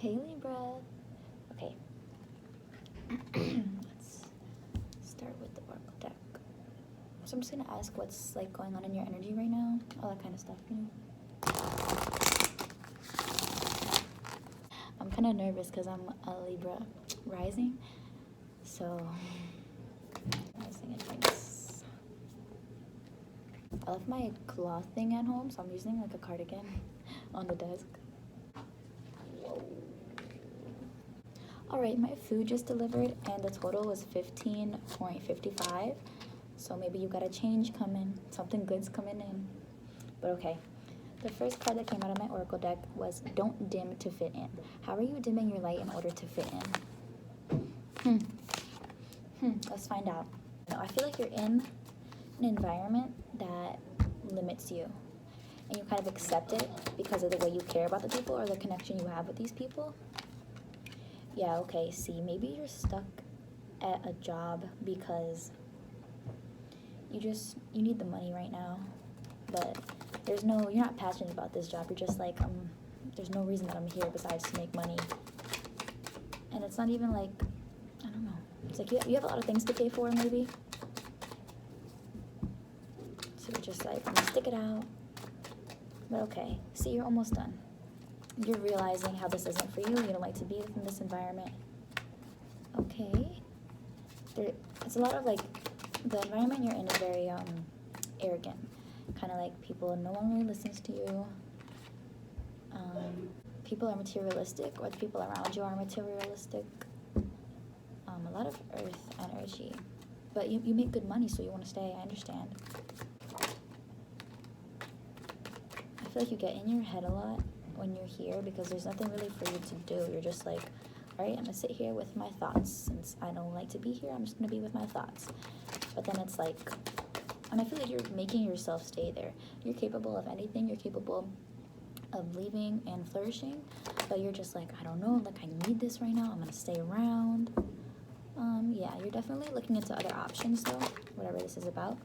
Hey Libra. Okay. Let's start with the Oracle deck. So I'm just gonna ask what's like going on in your energy right now, all that kind of stuff, you know. I'm kind of nervous because I'm a Libra rising, so rising and drinks. I left my cloth thing at home, so I'm using like a cardigan on the desk. Whoa. Alright, my food just delivered and the total was 15.55. So maybe you got a change coming. Something good's coming in. But okay. The first card that came out of my Oracle deck was Don't Dim to Fit In. How are you dimming your light in order to fit in? Let's find out. No, I feel like you're in an environment that limits you. And you kind of accept it because of the way you care about the people or the connection you have with these people. Yeah, okay, see, maybe you're stuck at a job because you need the money right now, but you're not passionate about this job. You're just like, there's no reason that I'm here besides to make money. And it's not even like, I don't know, it's like you have a lot of things to pay for maybe. So you're just like, I'm gonna stick it out. But okay, see, you're almost done. You're realizing how this isn't for you. You don't like to be in this environment. Okay. It's a lot of like, the environment you're in is very arrogant. Kind of like people, no one really listens to you. People are materialistic, or the people around you are materialistic. A lot of earth energy. But you make good money, so you want to stay, I understand. I feel like you get in your head a lot when you're here because there's nothing really for you to do. You're just like, all right, I'm gonna sit here with my thoughts. Since I don't like to be here, I'm just gonna be with my thoughts. But then it's like, and I feel like you're making yourself stay there. You're capable of anything. You're capable of leaving and flourishing, but you're just like, I don't know, like I need this right now. I'm gonna stay around. Yeah, you're definitely looking into other options though, whatever this is about,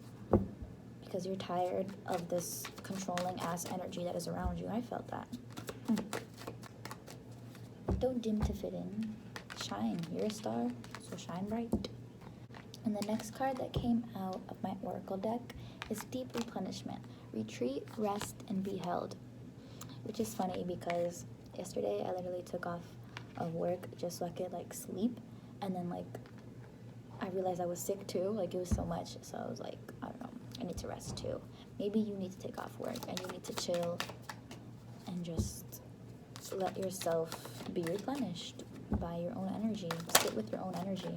because you're tired of this controlling ass energy that is around you. I felt that. Don't dim to fit in. Shine. You're a star, so shine bright. And the next card that came out of my Oracle deck is Deep Replenishment. Retreat, rest, and be held. Which is funny because yesterday I literally took off of work just so I could like sleep, and then like I realized I was sick too. Like it was so much, so I was like, I don't know, I need to rest too. Maybe you need to take off work and you need to chill and just let yourself be replenished by your own energy. Sit with your own energy.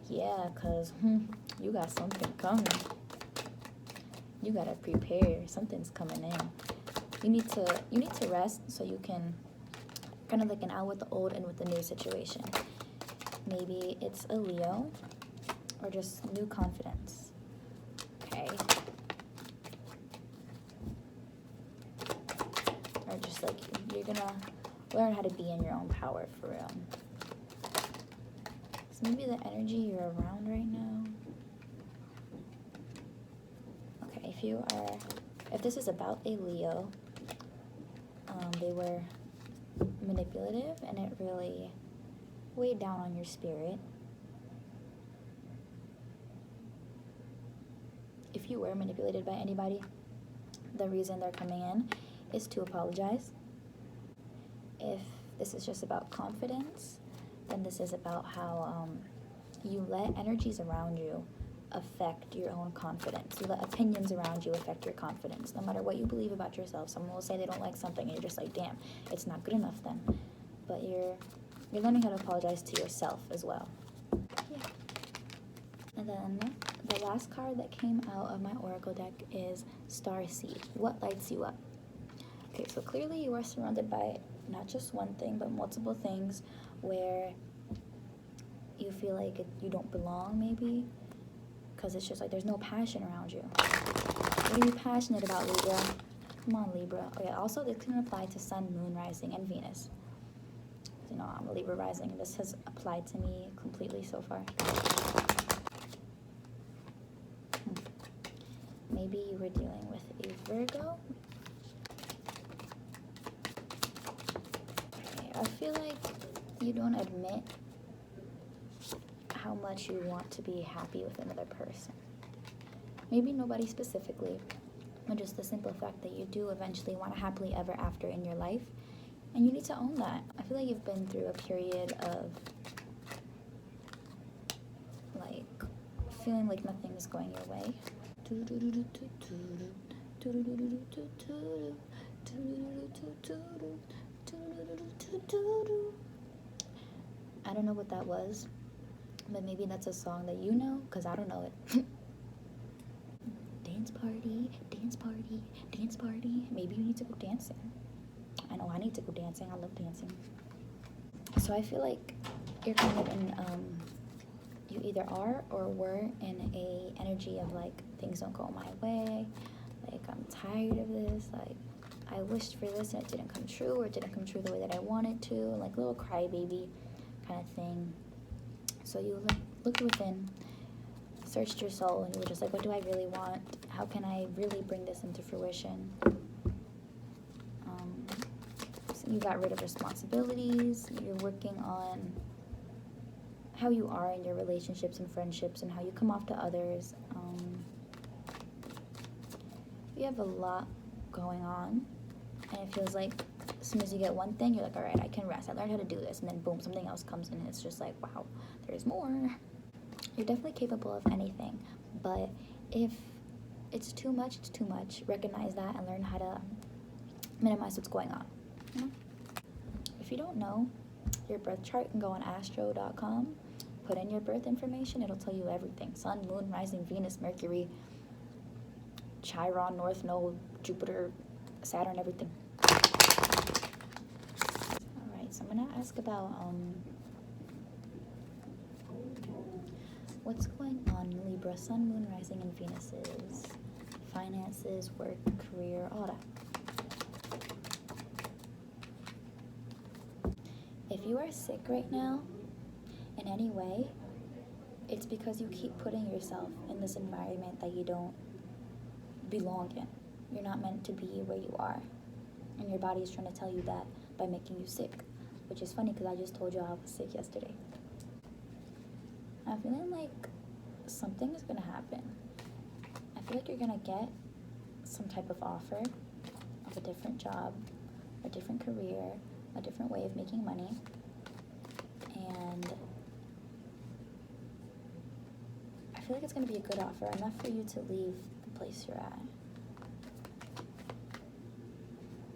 Yeah, because you got something coming. You gotta prepare. Something's coming in. You need to rest so you can kind of like an out with the old and with the new situation. Maybe it's a Leo or just new confidence. Okay. Or just like you're gonna learn how to be in your own power for real. So maybe the energy you're around right now. Okay, if this is about a Leo, they were manipulative and it really weighed down on your spirit. If you were manipulated by anybody, the reason they're coming in is to apologize. If this is just about confidence, then this is about how you let energies around you affect your own confidence. You let opinions around you affect your confidence. No matter what you believe about yourself, someone will say they don't like something and you're just like, damn, it's not good enough then. But you're learning how to apologize to yourself as well. Yeah. And then the last card that came out of my Oracle deck is Starseed. What lights you up? Okay, so clearly you are surrounded by not just one thing, but multiple things where you feel like you don't belong, maybe, because it's just like there's no passion around you. What are you passionate about, Libra? Come on, Libra. Okay, also this can apply to Sun, Moon, Rising, and Venus. You know, I'm a Libra rising, and this has applied to me completely so far. Maybe you were dealing with a Virgo. I feel like you don't admit how much you want to be happy with another person. Maybe nobody specifically, but just the simple fact that you do eventually want a happily ever after in your life, and you need to own that. I feel like you've been through a period of like feeling like nothing is going your way. I don't know what that was, but maybe that's a song that you know, because I don't know it. Dance party, dance party, dance party. Maybe you need to go dancing. I know I need to go dancing. I love dancing. So I feel like you're kind of in, you either are or were in a energy of like, things don't go my way. Like, I'm tired of this. Like, I wished for this and it didn't come true, or it didn't come true the way that I wanted to. Like, little crybaby kind of thing. So you looked within, searched your soul, and you were just like, what do I really want? How can I really bring this into fruition? So you got rid of responsibilities. You're working on how you are in your relationships and friendships and how you come off to others. You have a lot going on, and it feels like as soon as you get one thing, you're like, all right, I can rest. I learned how to do this. And then boom, something else comes in, and it's just like, wow, there's more. You're definitely capable of anything, but if it's too much, it's too much. Recognize that and learn how to minimize what's going on. You know? If you don't know your birth chart, you can go on astro.com, put in your birth information. It'll tell you everything. Sun, moon, rising, Venus, Mercury, Chiron, North Node, Jupiter, Saturn, everything. Alright, so I'm going to ask about what's going on in Libra, Sun, Moon, Rising, and Venuses, finances, work, career, all that. If you are sick right now, in any way, it's because you keep putting yourself in this environment that you don't belong in. You're not meant to be where you are. And your body is trying to tell you that by making you sick. Which is funny because I just told you I was sick yesterday. I'm feeling like something is going to happen. I feel like you're going to get some type of offer of a different job, a different career, a different way of making money. And I feel like it's going to be a good offer, enough for you to leave the place you're at.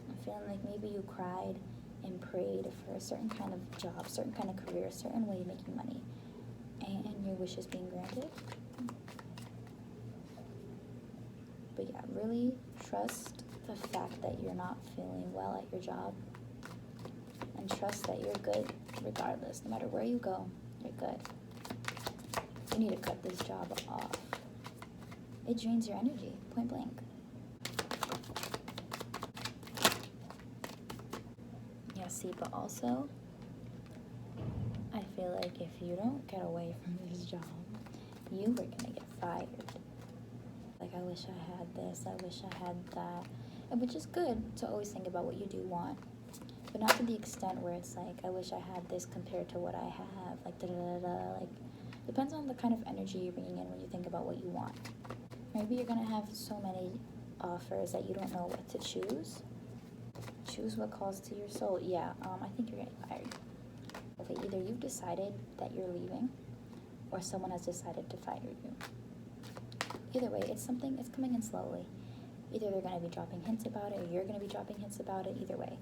I'm feeling like maybe you cried and prayed for a certain kind of job, certain kind of career, a certain way of making money, and your wish is being granted. But yeah, really trust the fact that you're not feeling well at your job, and trust that you're good regardless. No matter where you go, you're good. You need to cut this job off. It drains your energy, point blank. Yeah, see, but also, I feel like if you don't get away from this job, you were gonna get fired. Like, I wish I had this, I wish I had that. And which is good to always think about what you do want, but not to the extent where it's like, I wish I had this compared to what I have, like da-da-da-da, like, depends on the kind of energy you're bringing in when you think about what you want. Maybe you're gonna have so many offers that you don't know what to choose. Choose what calls to your soul. Yeah, I think you're getting fired. Okay, either you've decided that you're leaving, or someone has decided to fire you. Either way, it's coming in slowly. Either they're gonna be dropping hints about it, or you're gonna be dropping hints about it. Either way,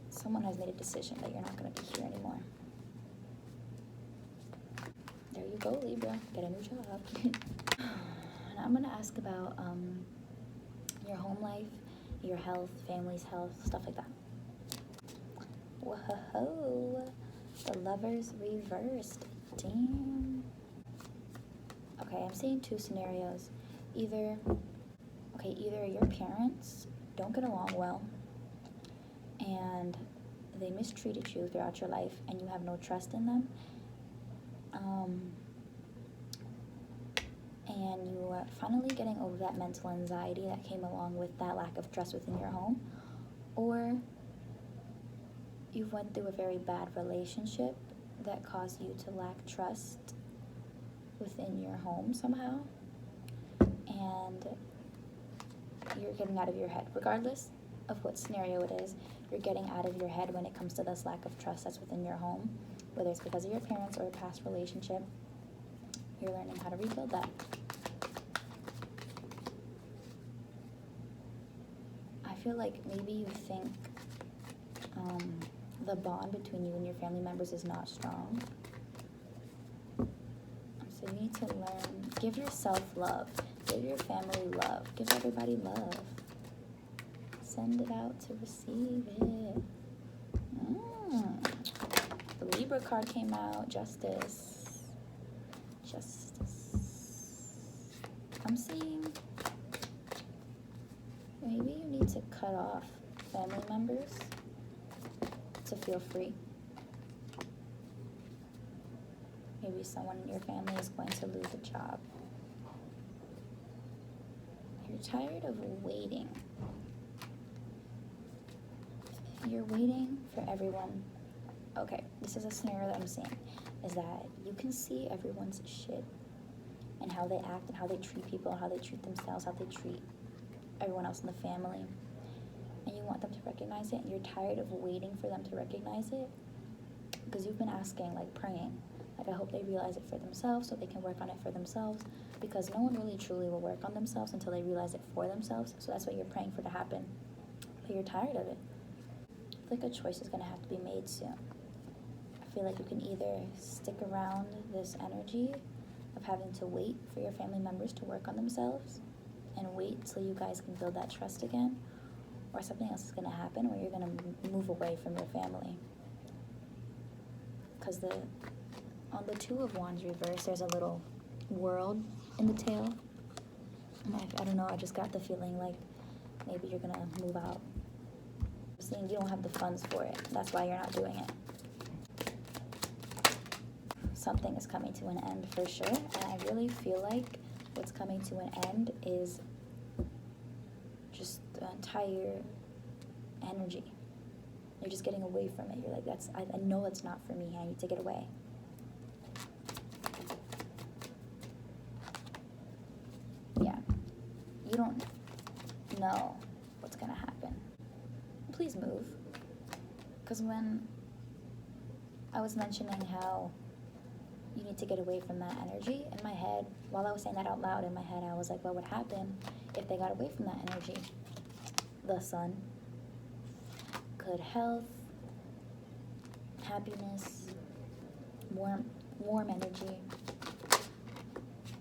someone has made a decision that you're not gonna be here anymore. There you go, Libra. Get a new job. And I'm gonna ask about your home life, your health, family's health, stuff like that. Whoa, the Lovers reversed. Damn. Okay, I'm seeing two scenarios. Either your parents don't get along well, and they mistreated you throughout your life, and you have no trust in them. And you are finally getting over that mental anxiety that came along with that lack of trust within your home. Or you went through a very bad relationship that caused you to lack trust within your home somehow, and you're getting out of your head. Regardless of what scenario it is, you're getting out of your head when it comes to this lack of trust that's within your home, whether it's because of your parents or a past relationship. You're learning how to rebuild that. I feel like maybe you think the bond between you and your family members is not strong. So you need to learn, give yourself love, give your family love, give everybody love. Send it out to receive it. The Libra card came out, justice. Justice. I'm seeing maybe you need to cut off family members to feel free. Maybe someone in your family is going to lose a job. You're tired of waiting. You're waiting for everyone. Okay, this is a scenario that I'm seeing, is that you can see everyone's shit and how they act and how they treat people, how they treat themselves, how they treat everyone else in the family. And you want them to recognize it, and you're tired of waiting for them to recognize it, because you've been asking, like praying, like I hope they realize it for themselves so they can work on it for themselves, because no one really truly will work on themselves until they realize it for themselves. So that's what you're praying for to happen, but you're tired of it. I feel like a choice is going to have to be made soon. I feel like you can either stick around this energy of having to wait for your family members to work on themselves and wait till you guys can build that trust again, or something else is going to happen where you're going to move away from your family. Because on the Two of Wands reverse, there's a little world in the tail. And I don't know, I just got the feeling like maybe you're going to move out. I'm seeing you don't have the funds for it. That's why you're not doing it. Something is coming to an end for sure. And I really feel like what's coming to an end is just the entire energy. You're just getting away from it. You're like, I know it's not for me. I need to get away. Yeah. You don't know what's going to happen. Please move. Because when I was mentioning how you need to get away from that energy, in my head, while I was saying that out loud in my head, I was like, what would happen if they got away from that energy? The sun. Good health, happiness, warm energy.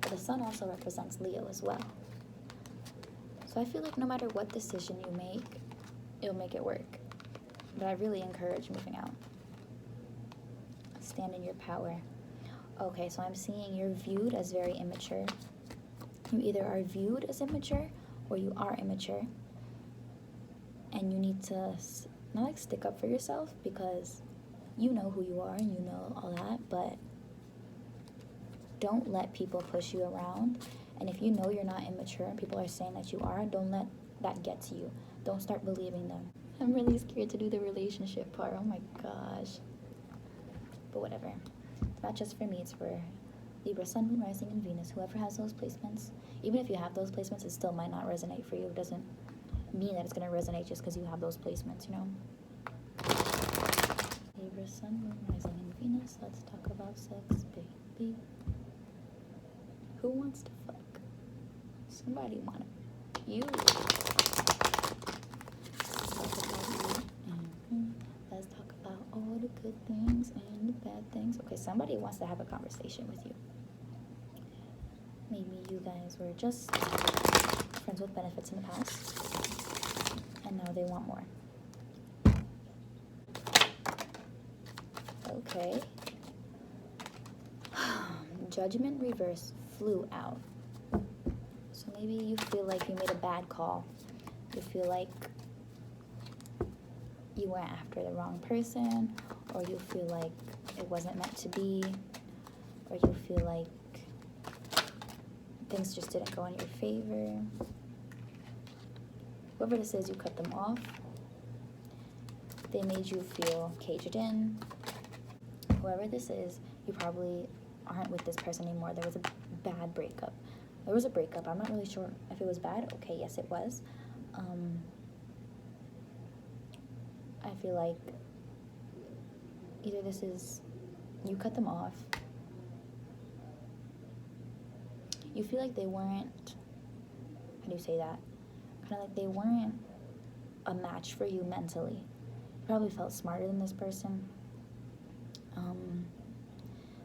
The sun also represents Leo as well. So I feel like no matter what decision you make, it'll make it work. But I really encourage moving out. Stand in your power. Okay, so I'm seeing you're viewed as very immature. You either are viewed as immature or you are immature. And you need to not like stick up for yourself, because you know who you are and you know all that, but don't let people push you around. And if you know you're not immature and people are saying that you are, don't let that get to you. Don't start believing them. I'm really scared to do the relationship part. Oh my gosh. But whatever. It's not just for me, it's for Libra, Sun, Moon, Rising, and Venus. Whoever has those placements, even if you have those placements, it still might not resonate for you. It doesn't mean that it's going to resonate just because you have those placements, you know? Libra, Sun, Moon, Rising, and Venus. Let's talk about sex, baby. Who wants to fuck? Somebody want it. You. Let's talk about all the good things and the bad things. Okay, somebody wants to have a conversation with you. Maybe you guys were just friends with benefits in the past, and now they want more. Okay. Judgment reverse flew out. So maybe you feel like you made a bad call. You feel like you went after the wrong person, or you feel like it wasn't meant to be, or you feel like things just didn't go in your favor. Whoever this is, you cut them off. They made you feel caged in. Whoever this is, you probably aren't with this person anymore. There was a bad breakup. There was a breakup. I'm not really sure if it was bad. Okay, yes, it was. I feel like either this is, you cut them off. You feel like they weren't, how do you say that? Kind of like they weren't a match for you mentally. You probably felt smarter than this person.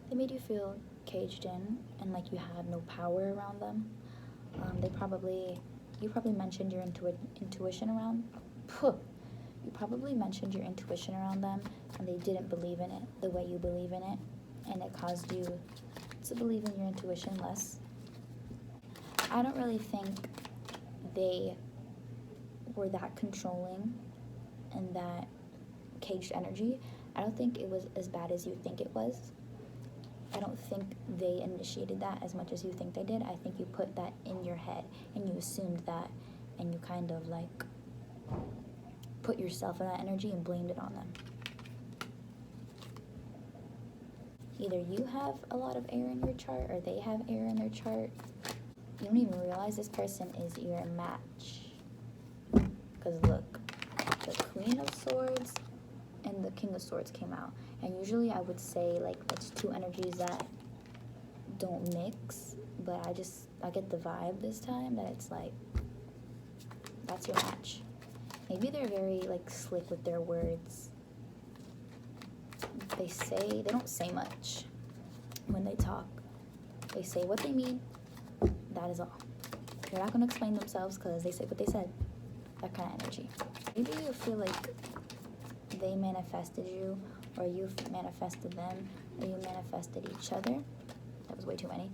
They made you feel caged in and like you had no power around them. You probably mentioned your intuition around. You probably mentioned your intuition around them, and they didn't believe in it the way you believe in it, and it caused you to believe in your intuition less. I don't really think they were that controlling and that caged energy. I don't think it was as bad as you think it was. I don't think they initiated that as much as you think they did. I think you put that in your head and you assumed that, and you kind of like put yourself in that energy and blamed it on them. Either you have a lot of air in your chart or they have air in their chart. You don't even realize this person is your match. Because look, the Queen of Swords and the King of Swords came out. And usually I would say like it's two energies that don't mix, but I get the vibe this time that it's like, that's your match. Maybe they're very like slick with their words. They don't say much when they talk. They say what they mean, that is all. They're not gonna explain themselves because they said what they said. That kind of energy. Maybe you feel like they manifested you, or you manifested them, or you manifested each other. That was way too many.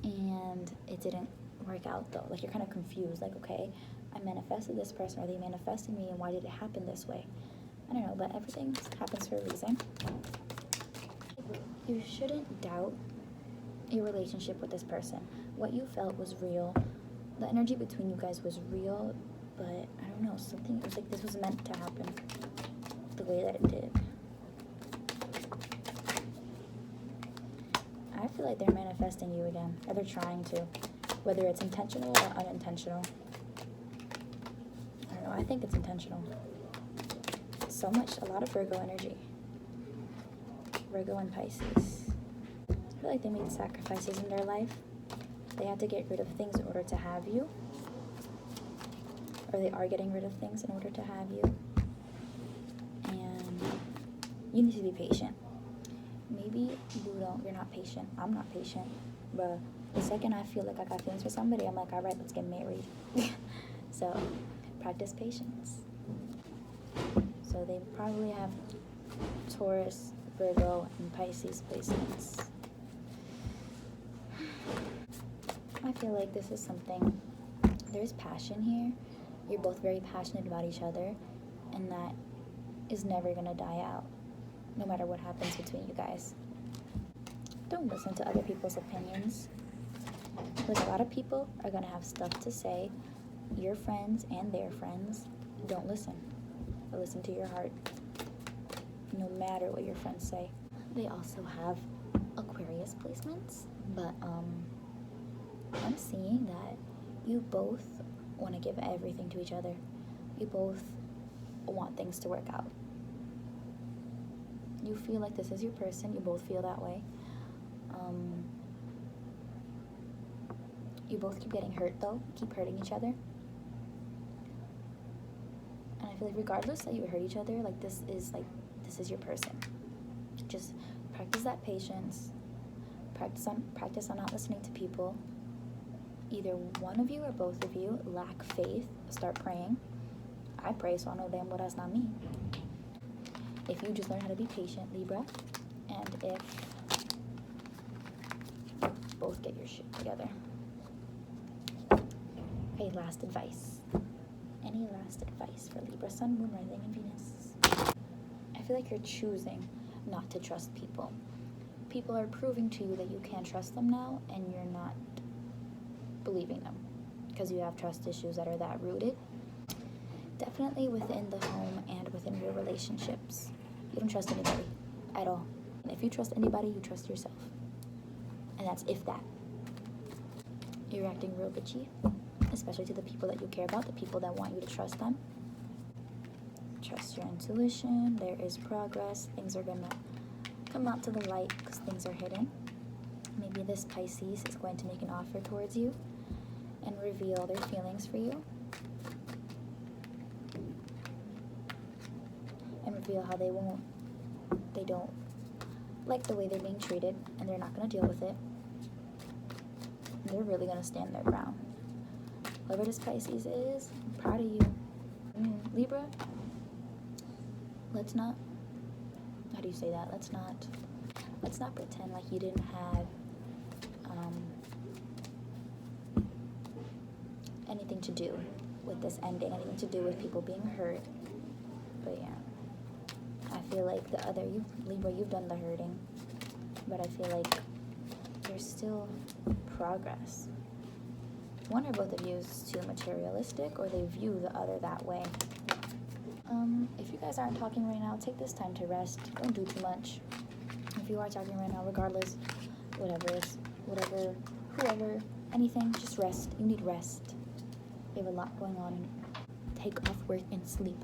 And it didn't work out though. Like you're kind of confused. Like, okay, I manifested this person, or they manifested me, and why did it happen this way? I don't know, but everything happens for a reason. You shouldn't doubt your relationship with this person. What you felt was real. The energy between you guys was real, but I don't know, something, it was like this was meant to happen the way that it did. I feel like they're manifesting you again, or they're trying to, whether it's intentional or unintentional. I don't know, I think it's intentional. So much, a lot of Virgo energy. Virgo and Pisces. I feel like they made sacrifices in their life. They had to get rid of things in order to have you. Or they are getting rid of things in order to have you. And you need to be patient. Maybe you're not patient. I'm not patient. But the second I feel like I got feelings for somebody, I'm like, all right, let's get married. So practice patience. So they probably have Taurus, Virgo, and Pisces placements. I feel like this is something, there's passion here. You're both very passionate about each other, and that is never going to die out, no matter what happens between you guys. Don't listen to other people's opinions, because a lot of people are going to have stuff to say. Your friends and their friends, don't listen. But listen to your heart, no matter what your friends say. They also have Aquarius placements, but I'm seeing that you both want to give everything to each other. You both want things to work out. You feel like this is your person. You both feel that way. You both keep getting hurt though. Keep hurting each other. And I feel like regardless that you hurt each other, like this is your person. Just practice that patience. Practice on not listening to people. Either one of you or both of you lack faith. Start praying. I pray, so I know damn well that's not me. If you just learn how to be patient, Libra, and if both get your shit together. Okay, last advice. Any last advice for Libra, Sun, Moon, Rising, and Venus? I feel like you're choosing not to trust people. People are proving to you that you can't trust them now, and you're not believing them because you have trust issues that are that rooted. Definitely within the home and within your relationships. You don't trust anybody at all. And if you trust anybody, you trust yourself. And that's if that. You're acting real bitchy, especially to the people that you care about, the people that want you to trust them. Trust your intuition. There is progress. Things are gonna come out to the light because things are hidden. Maybe this Pisces is going to make an offer towards you and reveal their feelings for you. And reveal how they don't like the way they're being treated, and they're not going to deal with it. They're really going to stand their ground. Whoever this Pisces is, I'm proud of you. Libra, let's not, how do you say that? Let's not pretend like you didn't have anything to do with this ending, anything to do with people being hurt. But yeah, I feel like Libra, you've done the hurting, but I feel like there's still progress. One or both of you is too materialistic, or they view the other that way. If you guys aren't talking right now, take this time to rest. Don't do too much. If you are talking right now, regardless, whoever, anything, just rest. You need rest. You have a lot going on. Take off work and sleep.